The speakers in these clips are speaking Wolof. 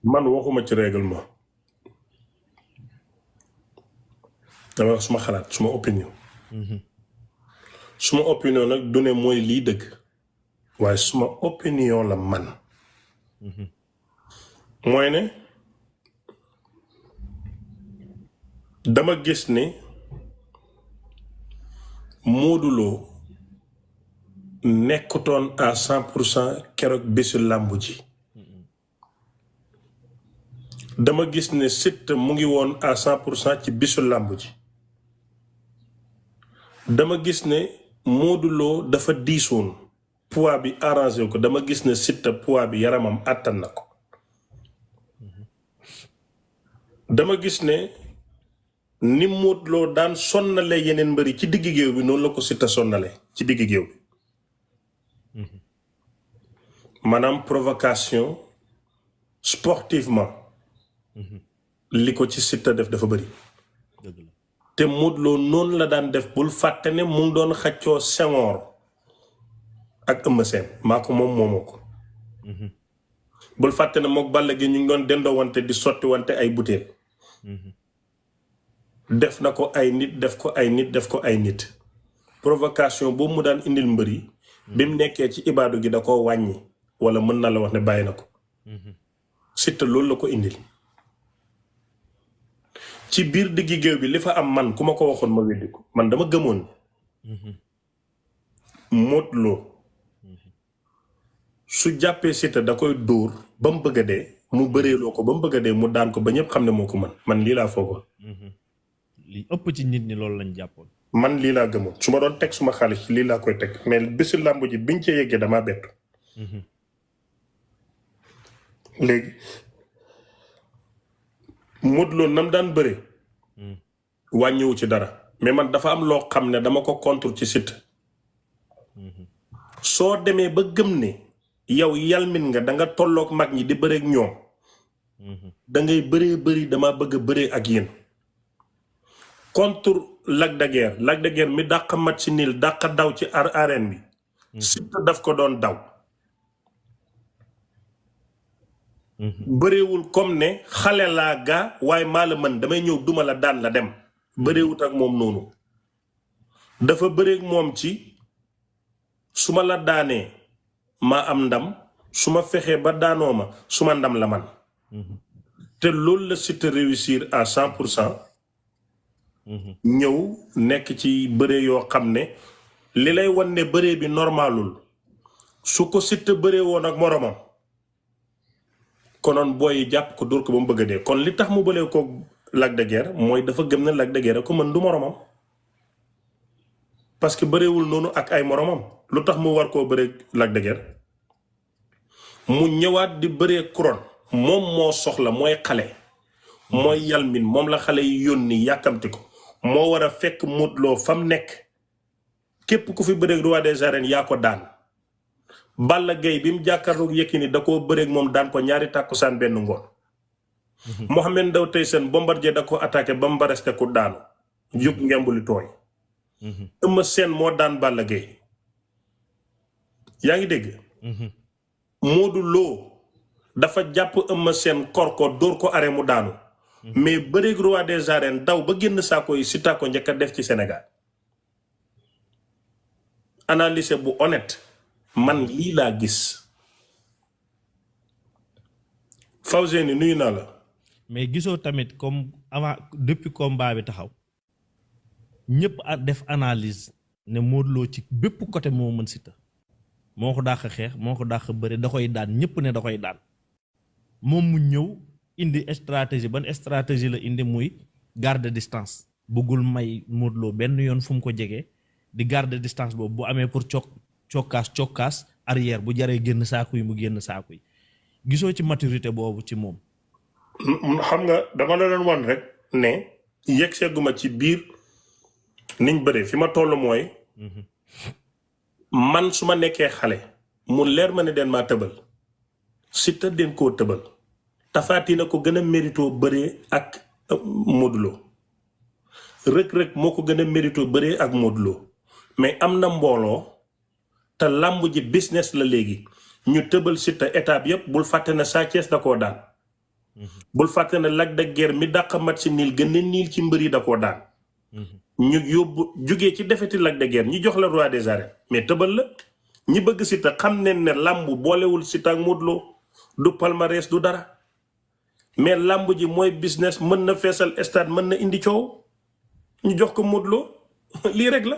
man waxuma ci règlement dama wax suma xalaat suma opinion suma opinion nag du ne mooy lii dëgg waaye suma opinion la man mooy ne dama gis ne Modou Lo nekkutoon à 100% keroog bésu làmbu ji dama gis ne Siteu mu ngi woon à 100% ci bésu làmbu ji dama gis ne Modou Lo dafa diisoon poids bi arrangé ko dama gis ne Siteu poids bi yaramam àttan na ko dama gis ne ni Modou Lo daan sonnale yeneen mbëri ci digg géew bi noonu la ko Siteu sonnale ci digg géew bi maanaam provocation sportivement li ko ci Siteu def dafa bëri te Modou Lo noonu la daan def bul fàtte ne mu ngi doon xaccoo Senghor ak Eumeu Sène maa ko moom moomoo ko bul fàtte ne mook Balla Gaye ñu ngi doon dendoo wante di sotti wante ay butéel def na ko ay nit def ko ay nit def ko ay nit provocation boobu mu daan indil mbëri bi mu nekkee ci ibaadu gi da koo wàññi wala mën na la wax ne bàyyi na ko Siteu loolu la ko indil ci biir diggi géew bi li fa am man ku ma ko waxoon ma weddi ko man dama gëmoon Modou Lo su jàppee Siteu da koy dóor ba mu bëgg a dee mu bëreeloo ko ba mu bëgg a dee mu daan ko ba ñëpp xam ne moo ko man lii laa foogoon li ëpp ci nit ñi loolu lañ jàppoon man lii laa gëmoon su ma doon teg suma xaalis lii laa koy teg mais bésu làmb ji biñ ca yeggee damaa bettu léegi Modou Lo nam daan bëre wàññiwu ci dara mais man dafa am loo xam ne dama ko contre ci Siteu soo demee ba gëm ne yow yalmin nga da nga tolloog mag ñi di bëreeg ñoom da ngay bëree bëri dama bëgg a bëree ak yéen contre Lac de Guiers mi dàq mat ci niil dàq daw ci arène bi Siteu daf ko doon daw bëreewul comme ne xale laa gaa waaye maa la mën damay ñëw duma la daan la dem bëreewut ak moom noonu dafa bëreeg moom ci su ma la daanee maa am ndam su ma fexee ba daanoo ma su ma ndam la man te loolu la Siteu réussir à 100% ñëw nekk ci bëre yoo xam ne li lay wan ne bëre bi normalul su ko Siteu bëree woon ak moromam konoon booy jàpp ko dóor ko ba mu bëgg a dee kon li tax mu bëlee ko Lac de Guiers mooy dafa gëm na Lac de Guiers ko mën du moromam parce que bëreewul noonu ak ay moromam lu tax mu war koo bëree Lac de Guiers mu ñëwaat di bëree couronne moom moo soxla mooy xale mooy yalmin moom la xale yi yónni yàkkamti ko moo war a fekk Modou Lo fam nekk képp ku fi bëree roi des arènes yaa ko daan Balla Gaye bi mu jàkkaarloog Yékini da koo bëreeg moom daan ko ñaari tàkkusaan benn ngoon Mohamed Ndao Tyson Bombardier da ko attaqué ba mu bareste ku daanu jóg ngembuli tooy Eumeu Sène moo daan Balla Gaye yaa ngi dégg Modou Lo dafa jàpp Eumeu Sène kor ko dóor ko are mu daanu mais bëreeg roi des arènes daw ba génn saako yi Siteu ko njëkk a def ci Sénégal analyse bu honnête man lii laa gis Fawzeyni nuyu naa la mais gisoo tamit comme avant depuis combat bi taxaw ñëpp a def analyse ne Modou Lo ci bépp côté moo mën Siteu moo ko dàq xeex moo ko dàq bëre da koy daan ñëpp ne da koy daan moom mu ñëw indi stratégie ban stratégie la indi muy garde distance bëggul may Modou Lo benn yoon fu mu ko jegee di garde distance boobu bu amee pour cokkaas arrière bu jaree génn saaku yi mu génn saaku yi gisoo ci maturité boobu ci moom xam nga dama la doon wan rek ne yegg segguma ci biir niñ bëree fi ma toll mooy man su ma nekkee xale mu leer ma ne den maa tëbal Siteu den koo tëbal Tapha Tine ko gën a mérito bëree ak Modou Lo Reug Reug moo ko gën a mérito bëree ak Modou Lo mais am na mbooloo te làmb ji business la léegi ñu tëbal Siteu étape yépp bul fàtte na Sa Thiès da koo daan bul fàtte ne Lac de Guiers mi dàq match niil gën a niil ci mbër yi da koo daan. ñu yóbbu jugee ci defeti Lac de Guiers ñu jox la roi des arènes mais tëbal la ñi bëgg Siteu xam ne ne làmb boolewul Siteu ak Modou Lo du palmarès du dara mais làmb ji mooy business mën na feesal stade mën na indi coow ñu jox ko Modou Lo lii rek la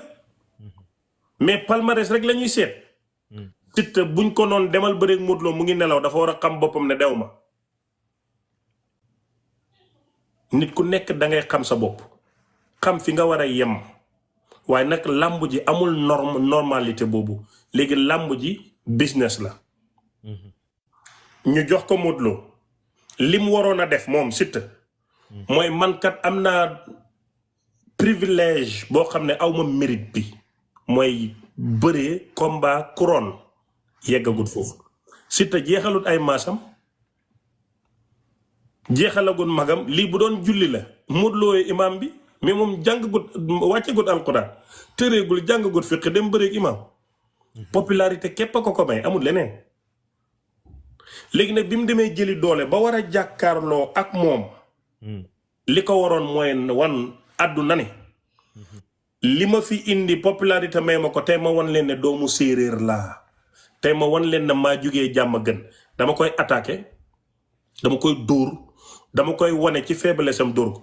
mais palmarès rek la ñuy seet. Siteu buñ ko noon demal bëreeg Modou Lo mu ngi nelaw dafa war a xam boppam ne dew ma nit ku nekk da ngay xam sa bopp xam fi nga war a yem waaye nag làmb ji amul normalité boobu léegi làmb ji business la. ñu jox ko Modou Lo li mu waroon a def moom Siteu mooy man kat am naa privilège boo xam ne awma mérite bi mooy bëree combat couronne yeggagut foofu Siteu jeexalut ay maasam jeexalagut magam lii bu doon julli la Modou Lo imaam bi mais moom jàngagut wàccegut alquran tëreegul jàngagut fiq dem bëreeg imaam popularité képp a ko may amul leneen léegi nag bi mu demee jëli doole ba war a jàkkaarloo ak moom li ko waroon mooy wan àdduna ne li ma fi indi popularité may ma ko tey ma wan leen ne doomu séeréer laa tey ma wan leen ne maa jugee jàmm gën dama koy attaqué dama koy dóor dama koy wane ci faiblesse am dóor ko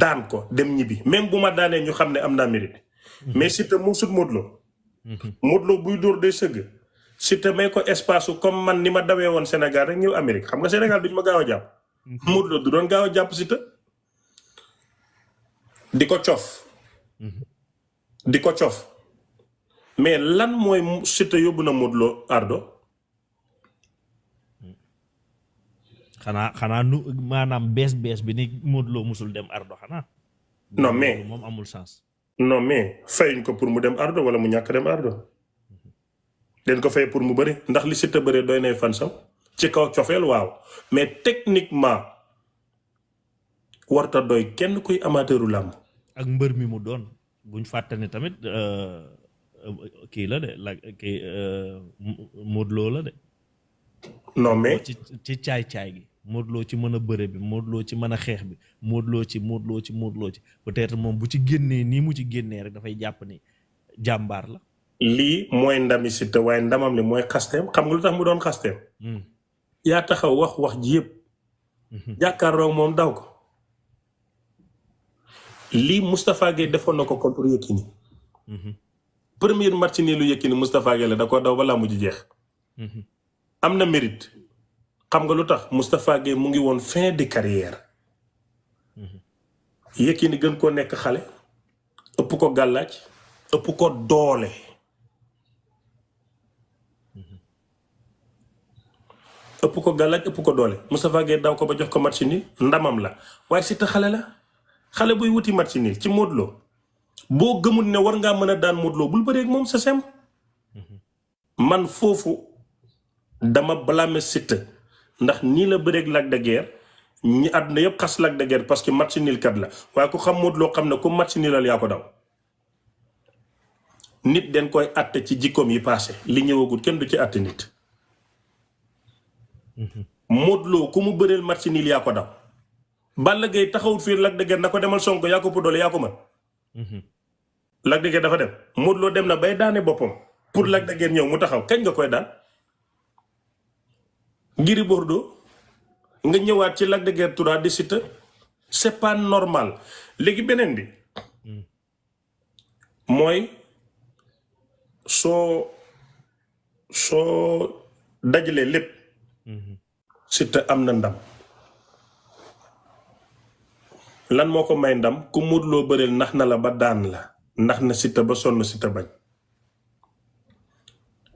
daan ko dem ñibbi même bu ma daanee ñu xam ne am naa mérite mais Siteu mu sut Modou Lo Modou Lo buy dóor day sëgg Siteu may ko espace comme man ni ma dawee woon Sénégal rek ñëw Amérique xam nga Sénégal duñu ma gaaw a jàpp Modou Lo du doon gaaw a jàpp Siteu di ko cof mais lan mooy Siteu yóbbu na Modou Lo ardo xanaa nu maanaam bees bi ni Modou Lo musul dem ardo xanaa non mais moom amul sens non mais fayuñ ko pour mu dem ardo wala mu ñàkk dem ardo den ko fay pour mu bëri ndax li Siteu bëree doy nay fan sam ci kaw cofeel waaw mais techniquement warta doy kenn kuy amateuru làmb ak mbër mi mu doon buñ fàtte ne tamit kii la de la kii Modou Lo la de non mais ci caay-caay gi Modou Lo ci mën a bëre bi Modou Lo ci mën a xeex bi Modou Lo ci peut-être moom bu ci génnee nii mu ci génnee rek dafay jàpp ni jàmbaar la lii mooy ndami Siteu waaye ndamam li mooy xasteem xam nga lu tax mu doon xasteem yaa taxaw wax ji yëpp jàkkaarloo moom daw ko lii Moustapha Gueye defoon na ko contre Yékini premier match nii lu Yékini Moustapha Gueye la da ko daw balaa mu ji jeex am na mérite xam nga lu tax Moustapha Gueye mu ngi woon fin de carrière Yékini gën koo nekk xale ëpp ko gàllaaj ëpp ko doole Moustapha Gueye daw ko ba jox ko match nii ndamam la waaye Siteu xale la xale buy wuti match nii ci Modou Lo boo gëmul ne war ngaa mën a daan Modou Lo bul bëreeg moom sa sem man foofu dama blâmer Siteu ndax nii la bëreeg Lac de Guiers ñi àdduna yëpp xas Lac de Guiers parce que match nil kat la waaye ku xam Modou Lo xam ne ku match nilal yaa ko daw nit den koy àtte ci jikkoom yi passé li ñëwagul kenn du ci àtte nit Modou Lo ku mu bëreel match nil yaa ko daw Balla Gaye taxawut fii Lac de Guiers na ko demal Sonko yaa ko ëpp doole yaa ko mën Lac de Guiers dafa dem Modou Lo dem na bay daane boppam pour Lac de Guiers ñëw mu taxaw kañ nga koy daan Gris Bordeaux nga ñëwaat ci Lac de Guiers 3 di Siteu c'est pas normal léegi beneen bi mooy soo dajalee lépp Siteu am na ndam lan moo ko may ndam ku Modou Lo bëreel nax na la ba daan la ndax na Siteu ba sonn Siteu bañ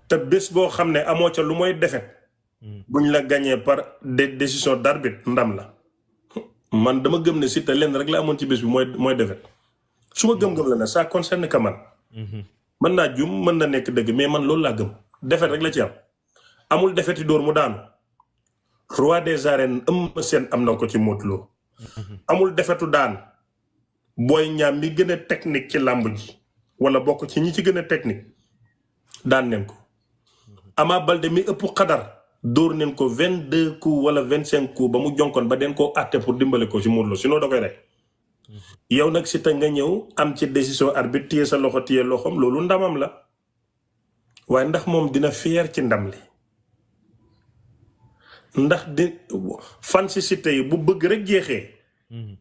te bés boo xam ne amoo ca lu mooy defet buñ la gagné par décision d'arbitre ndam la man dama gëm ne Siteu lenn rek la amoon ci bés bi mooy defet su ma gëm-gëm la ne ça concerne que man mën naa jum mën na nekk dëgg mais man loolu laa gëm defet rek la ci am amul defeti dóor mu daanu roi des arènes Eumeu Sène am na ko ci Modou Lo amul defetu daan Boy Niang mi gën a technique ci làmb ji wala bokk ci ñi ci gën a technique daan neen ko Ama Baldé mi ëpp xadar dóor nañ ko 22 coups wala 25 coups ba mu jonkoon ba den koo àtte pour dimbale ko ci Modou Lo sinon da koy rek yow nag Siteu nga ñëw am ci décision arbitre téye sa loxo téye loxoom loolu ndamam la waaye ndax moom dina fier ci ndam li ndax di fan si Siteu yi bu bëgg rek jeexee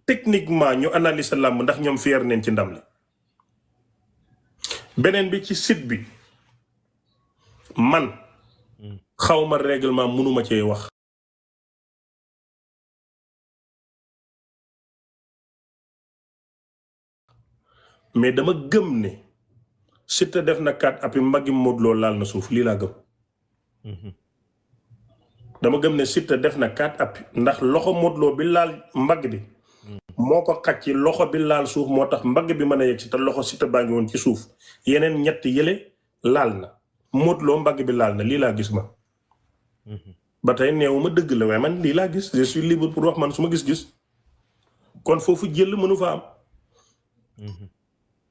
techniquement ñu analyser làmb ndax ñoom fier neen ci ndam li beneen bi ci site bi man xawma règlement mënuma cee wax mais dama gëm ne Siteu def na 4 appuis mbaggi Modou Lo laal na suuf lii laa gëm dama gëm ne Siteu def na 4 appuis ndax loxo Modou Lo bi laal mbagg bi moo ko xaj ci loxo bi laal suuf moo tax mbagg bi mën a yegg si te loxo Siteu baa ngi woon ci suuf yeneen ñett yële laal na Modou Lo mbagg bi laal na lii laa gis ma ba tey neewuma dëgg la waaye man lii laa gis je suis libre pour wax man su ma gis-gis kon foofu jël mënu fa am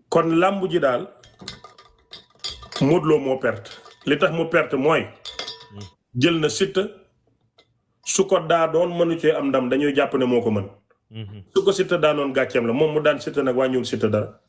kon làmb ji daal Modou Lo moo perte li tax mu perte mooy jël na Siteu su ko daa doon mënu cee am ndam dañuy jàpp ne moo ko mën su ko Siteu daanoon gàcceem la moom mu daan Siteu nag wàññiwul Siteu dara